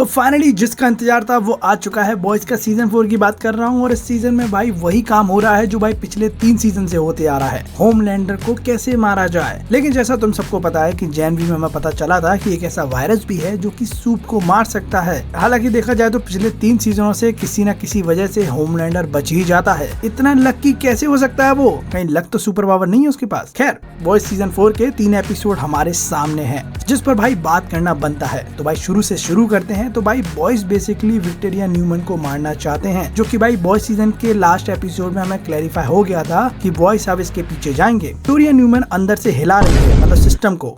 तो फाइनली जिसका इंतजार था वो आ चुका है। बॉयज का सीजन 4 की बात कर रहा हूँ और इस सीजन में भाई वही काम हो रहा है जो भाई पिछले 3 सीजन से होते आ रहा है, होमलैंडर को कैसे मारा जाए। लेकिन जैसा तुम सबको पता है कि जनवरी में हमें पता चला था कि एक ऐसा वायरस भी है जो कि सूप को मार सकता है। हालांकि देखा जाए तो पिछले 3 सीजनों से किसी न किसी वजह से होमलैंडर बच ही जाता है। इतना लकी कैसे हो सकता है वो? कहीं लक तो सुपर पावर नहीं है उसके पास। खैर बॉयज सीजन 4 के 3 एपिसोड हमारे सामने हैं जिस पर भाई बात करना बनता है। तो भाई शुरू से शुरू करते हैं। तो भाई बॉयज बेसिकली विक्टोरिया न्यूमैन को मारना चाहते हैं, जो कि भाई बॉयज सीजन के लास्ट एपिसोड में हमें क्लैरिफाई हो गया था कि बॉयज अब इसके पीछे जाएंगे। विक्टोरिया न्यूमैन अंदर से हिला रही है, मतलब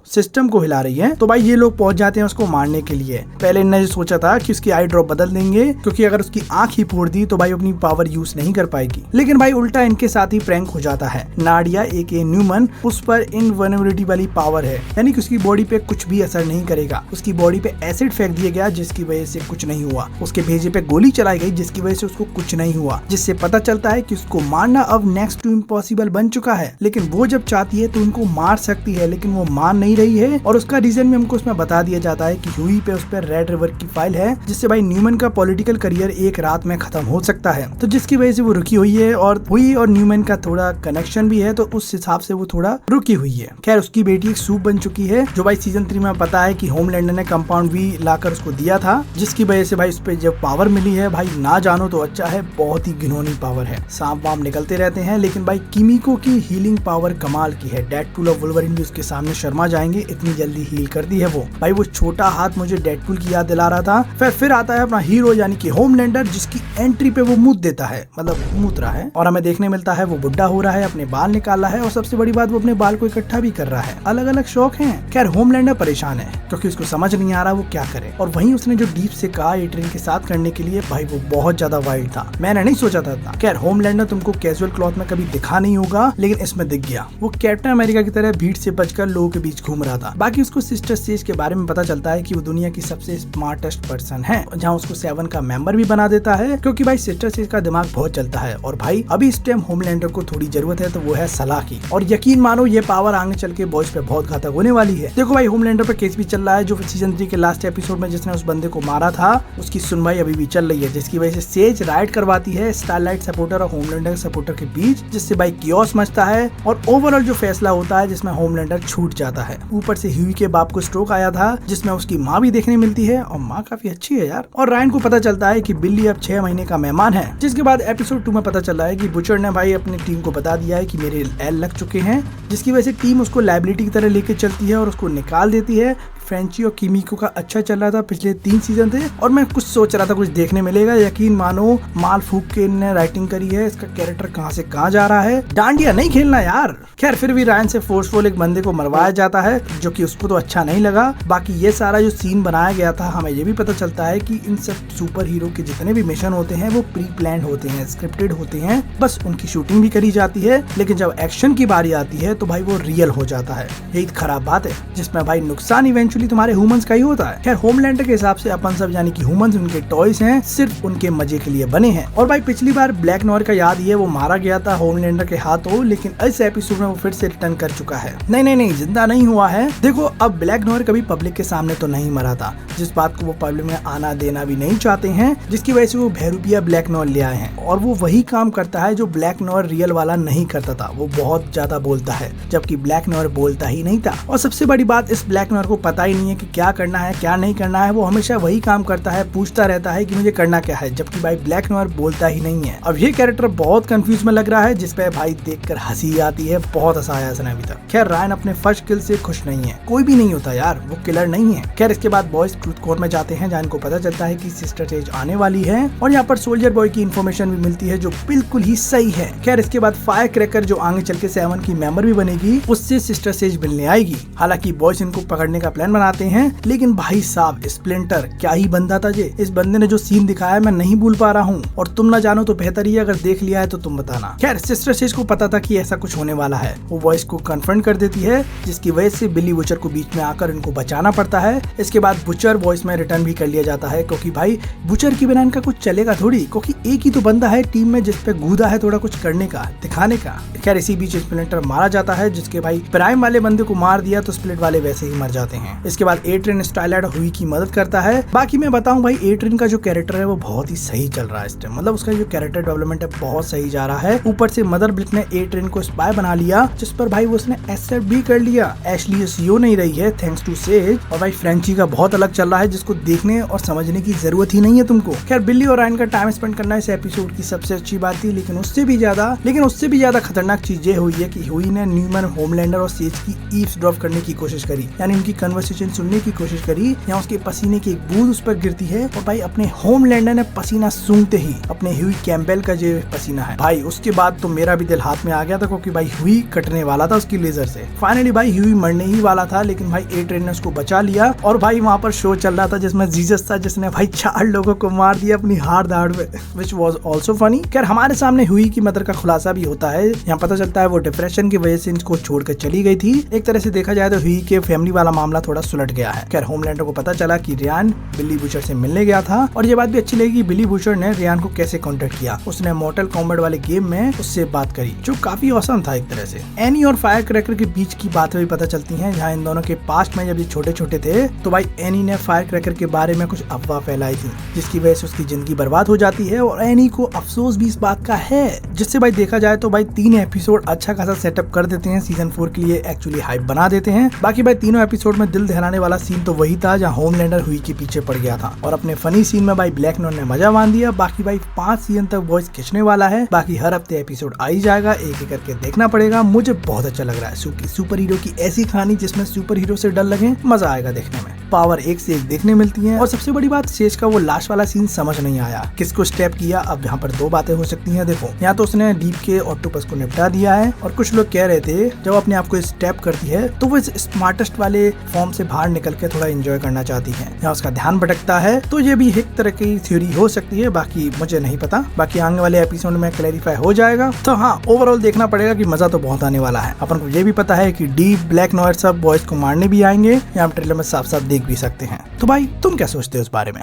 सिस्टम को हिला रही है। तो भाई ये लोग पहुंच जाते हैं उसको मारने के लिए। पहले इन्होंने सोचा था कि उसकी आई ड्रॉप बदल देंगे, क्योंकि अगर उसकी आंख ही फोड़ दी तो भाई अपनी पावर यूज नहीं कर पाएगी। लेकिन भाई उल्टा इनके साथ ही प्रैंक हो जाता है। नाडिया एके न्यूमैन, उस पर इनवल्नरेबिलिटी वाली पावर है, यानी कि उसकी बॉडी पे कुछ भी असर नहीं करेगा। उसकी बॉडी पे एसिड फेंक दिया गया जिसकी वजह से कुछ नहीं हुआ। उसके भेजे पे गोली चलाई गई जिसकी वजह से उसको कुछ नहीं हुआ, जिससे पता चलता है कि उसको मारना अब नेक्स्ट टू इम्पॉसिबल बन चुका है। लेकिन वो जब चाहती है तो उनको मार सकती है, लेकिन वो मान नहीं रही है। और उसका रीजन भी हमको उसमें बता दिया जाता है कि ह्यूई पे उस पर रेड रिवर की फाइल है, जिससे भाई न्यूमैन का पॉलिटिकल करियर एक रात में खत्म हो सकता है। तो जिसकी वजह से वो रुकी हुई है और हुई और न्यूमैन का थोड़ा कनेक्शन भी है, तो उस हिसाब से वो थोड़ा रुकी हुई है। खैर उसकी बेटी एक सूप बन चुकी है, जो भाई सीजन 3 में पता है कि होमलैंडर ने कंपाउंड भी लाकर उसको दिया था, जिसकी वजह से भाई उस पे जब पावर मिली है, भाई ना जानो तो अच्छा है, बहुत ही घिनौनी पावर है। सांप वाम निकलते रहते हैं, लेकिन भाई किमिको की हीलिंग पावर कमाल की है। डेडपूल और वुल्वरीन भी उसके सामने शर्मा जाएंगे, इतनी जल्दी हील कर दी है वो। भाई वो छोटा हाथ मुझे डेडपूल की याद दिला रहा था। फिर आता है अपना हीरो यानी कि होमलैंडर, जिसकी एंट्री पे वो मुँह देता है, मतलब मूत रहा है, और हमें देखने मिलता है वो बुढ़ा हो रहा है, अपने बाल निकाला है, और सबसे बड़ी बात वो अपने बाल को इकट्ठा भी कर रहा है। अलग अलग शौक हैं। खैर होमलैंडर परेशान है क्योंकि उसको समझ नहीं आ रहा वो क्या करे। और वहीं उसने जो डीप से कहा एट्रिन के साथ करने के लिए, भाई वो बहुत ज्यादा वाइल्ड था, मैंने नहीं सोचा था इतना। खैर होमलैंडर तुमको कैजुअल क्लॉथ में कभी दिखा नहीं होगा, लेकिन इसमें दिख गया। वो कैप्टन अमेरिका की तरह भीड़ से बचकर लोगों के बीच घूम रहा था। बाकी उसको सिस्टर स्टेज के बारे में पता चलता है कि वो दुनिया की सबसे स्मार्टेस्ट पर्सन है, जहाँ उसको 7 का मेंबर भी बना देता है, क्योंकि भाई सिस्टर स्टेज का दिमाग बहुत चलता है। और भाई अभी इस टाइम होमलैंडर को थोड़ी जरूरत है, तो वो है सलाह की। और यकीन मानो ये पावर आगे चल के बॉयज पे बहुत घातक होने वाली है। देखो भाई होमलैंडर पे केस भी चल रहा है, जो सीजन 3 के लास्ट एपिसोड में जिसने उस बंदे को मारा था, उसकी सुनवाई अभी भी चल रही है, जिसकी वजह से सेज राइड करवाती है स्टारलाइट सपोर्टर और होमलैंडर सपोर्टर के बीच, जिससे भाई कियोस मचता है और ओवरऑल जो फैसला होता है जिसमें होमलैंडर छूट जाता है। ऊपर से ह्यूई के बाप को स्ट्रोक आया था, जिसमें उसकी माँ भी देखने मिलती है, और माँ काफी अच्छी है यार। और रायन को पता चलता है कि बिल्ली अब 6 महीने का मेहमान है, जिसके बाद एपिसोड 2 में पता चला है कि बुचर ने भाई अपनी टीम को बता दिया है कि मेरे एल लग चुके हैं, जिसकी वजह से टीम उसको लायबिलिटी की तरह लेके चलती है और उसको निकाल देती है। फ्रेंची और किमिको का अच्छा चल रहा था पिछले 3 सीजन थे, और मैं कुछ सोच रहा था कुछ देखने मिलेगा। यकीन मानो माल फूक के ने राइटिंग करी है, इसका कैरेक्टर कहां से कहां जा रहा है। डांडिया नहीं खेलना यार। खैर फिर भी रायन से फोर्सफुल एक बंदे को मरवाया जाता है, जो कि उसको तो अच्छा नहीं लगा। बाकी ये सारा जो सीन बनाया गया था, हमें ये भी पता चलता है कि इन सब सुपर हीरो के जितने भी मिशन होते हैं वो प्री प्लान्ड होते हैं, स्क्रिप्टेड होते हैं, बस उनकी शूटिंग भी करी जाती है। लेकिन जब एक्शन की बारी आती है तो भाई वो रियल हो जाता है। यही खराब बात है, जिसमें भाई नुकसान इवेंचुअली तुम्हारे ह्यूमंस का ही होता है। खैर होमलैंडर के हिसाब से अपन सब यानी कि ह्यूमंस उनके टॉयज हैं, सिर्फ उनके मजे के लिए बने हैं। और भाई पिछली बार ब्लैक नॉयर का याद ये वो मारा गया था होमलैंडर के हाथों, लेकिन इस एपिसोड में वो फिर से रिटर्न कर चुका है। नहीं जिंदा नहीं हुआ है। देखो अब ब्लैक नॉयर कभी पब्लिक के सामने तो नहीं मरा था, जिस बात को वो पब्लिक में आना देना भी नहीं चाहते हैं, जिसकी वजह से वो बहरूपिया ब्लैक नॉयर ले आए हैं। और वो वही काम करता है जो ब्लैक नॉयर रियल वाला नहीं करता था। वो बहुत ज्यादा बोलता है, जबकि ब्लैक नॉयर बोलता ही नहीं था। और सबसे बड़ी बात, इस ब्लैक नॉयर को पता ही नहीं है कि क्या करना है क्या नहीं करना है। वो हमेशा वही काम करता है, पूछता रहता है कि मुझे करना क्या है, जबकि भाई ब्लैक नॉयर बोलता ही नहीं है। अब ये कैरेक्टर बहुत कंफ्यूज में लग रहा है, जिसपे भाई देखकर हंसी आती है। बहुत हंसा आया इसने अभी तक। खैर रायन अपने फर्स्ट किल से खुश नहीं है, कोई भी नहीं होता यार, वो किलर नहीं है। खैर इसके बाद बॉयज ट्रूथ कोर में जाते हैं, जहाँ इनको पता चलता है कि सिस्टर स्टेज आने वाली है, और यहाँ पर सोल्जर बॉय की इन्फॉर्मेशन भी मिलती है जो बिल्कुल ही सही है। खैर इसके बाद फायर क्रैकर जो आगे चल के 7 की मेंबर भी बनेगी, उससे सिस्टर स्टेज मिलने आएगी। हालांकि बॉयज इनको पकड़ने का प्लान बनाते हैं, लेकिन भाई साहब स्प्लिंटर क्या ही बंदा था जे। इस बंदे ने जो सीन दिखाया मैं नहीं भूल पा रहा हूँ, और तुम ना जानो तो बेहतर ही है, अगर देख लिया है तो तुम बताना। खैर सिस्टर स्टेज को पता था कि ऐसा कुछ होने वाला है, वो बॉयज को कन्फ्रंट कर देती है, जिसकी वजह से बिली बुचर को बीच में आकर इनको बचाना पड़ता है। इसके बाद बुचर वॉइस में रिटर्न भी कर लिया जाता है, क्योंकि भाई बुचर की बिना इनका कुछ चलेगा थोड़ी, क्योंकि एक ही तो बंदा है टीम में जिसपे गूदा है थोड़ा कुछ करने का, दिखाने का। खैर इसी बीच स्प्लिंटर मारा जाता है, जिसके भाई प्राइम वाले बंदे को मार दिया तो स्प्लिट वाले वैसे ही मर जाते हैं। इसके बाद एट्रेन स्टाइलर हुई की मदद करता है। बाकी मैं बताऊं भाई, एट्रेन का जो कैरेक्टर है वो बहुत ही सही चल रहा है इस टाइम, मतलब उसका जो कैरेक्टर डेवलपमेंट है बहुत सही जा रहा है। ऊपर से मदर ब्लिट ने एट्रेन को स्पाई बना लिया, जिस पर भाई वो उसने एक्सेप्ट भी कर लिया। एशली सीईओ नहीं रही है थैंक्स टू सेज। और भाई फ्रेंची का बहुत अलग चल रहा है, जिसको देखने और समझने की जरूरत ही नहीं है तुमको। खैर बिल्ली और रायन का टाइम स्पेंड करना इस एपिसोड की सबसे अच्छी बात थी, लेकिन उससे भी ज्यादा खतरनाक चीज ये हुई है कि हुई ने न्यूमैन, होमलैंडर और सेज की ईव्सड्रॉप करने की कोशिश करी, यानी उनकी कन्वर्सेशन सुनने की कोशिश करी। यहाँ उसके पसीने की एक बूंद उस पर गिरती है और भाई अपने होमलैंडर ने पसीना सूंघते ही अपने ह्यूई कैम्पबेल का जो पसीना है भाई, उसके बाद तो मेरा भी दिल हाथ में आ गया था, क्योंकि भाई ह्यूई कटने वाला था उसकी लेजर से। फाइनली भाई ह्यूई मरने ही वाला था, लेकिन भाई एट्रेन ने उसको बचा लिया। और भाई वहाँ पर शो चल रहा था जिसमें जीसस था, जिसने भाई 4 लोगों को मार दिया अपनी हार दाड़ में, विच वाज आल्सो फनी। खैर हमारे सामने ह्यूई की मदर का खुलासा भी होता है। यहाँ पता चलता है वो डिप्रेशन की वजह से इनको छोड़कर चली गई थी। एक तरह से देखा जाए तो ह्यूई के फैमिली वाला मामला थोड़ा सुलट गया है। खैर होमलैंडर को पता चला कि रियान बिली बूचर से मिलने गया था, और ये बात भी अच्छी लगी कि बिली बूचर ने रियान को कैसे कांटेक्ट किया। उसने मॉर्टल कॉम्बैट वाले गेम में उससे बात करी, जो काफी औसम था एक तरह से। एनी और फायर क्रैकर के बीच की बातें भी पता चलती हैं, जहाँ इन दोनों के पास्ट में जब ये छोटे छोटे थे तो भाई एनी ने फायर क्रैकर के बारे में कुछ अफवाह फैलाई थी, जिसकी वजह से उसकी जिंदगी बर्बाद हो जाती है। और एनी को अफसोस भी इस बात का है, जिससे भाई देखा जाए तो भाई 3 एपिसोड अच्छा खासा सेटअप कर देते हैं, सीजन 4 के लिए एक्चुअली हाइप बना देते हैं। बाकी भाई तीनों एपिसोड में दिल दहलाने वाला सीन तो वही था जहाँ होमलैंडर हुई के पीछे पड़ गया था, और अपने फनी सीन में भाई ब्लैक नॉन ने मजा बांध दिया। बाकी भाई 5 सीजन तक वॉइस खींचने वाला है, बाकी हर हफ्ते एपिसोड आ ही जाएगा, एक एक करके देखना पड़ेगा। मुझे बहुत अच्छा लग रहा है सुपर हीरो की ऐसी कहानी जिसमें सुपर हीरो से डर लगे, मजा आएगा देखने में। पावर एक से एक देखने मिलती है, और सबसे बड़ी बात सेज का वो लास्ट वाला सीन समझ नहीं आया, किसको स्टेप किया। अब यहाँ पर 2 बातें हो सकती हैं। देखो यहाँ तो उसने डीप के ऑक्टोपस को निपटा दिया है, और कुछ लोग कह रहे थे जब अपने आप को स्टेप करती है तो वो इस स्मार्टेस्ट वाले फॉर्म से बाहर निकल के थोड़ा एंजॉय करना चाहती है, यहाँ उसका ध्यान भटकता है। तो ये भी एक तरह की थ्योरी हो सकती है, बाकी मुझे नहीं पता, बाकी आने वाले एपिसोड में क्लैरिफाई हो जाएगा। तो हाँ, ओवरऑल देखना पड़ेगा कि मजा तो बहुत आने वाला है। अपन को ये भी पता है कि डीप, ब्लैक नॉयर सब बॉयज को मारने भी आएंगे, यहाँ ट्रेलर में साफ साफ देख भी सकते हैं। तो भाई तुम क्या सोचते हो इस बारे में?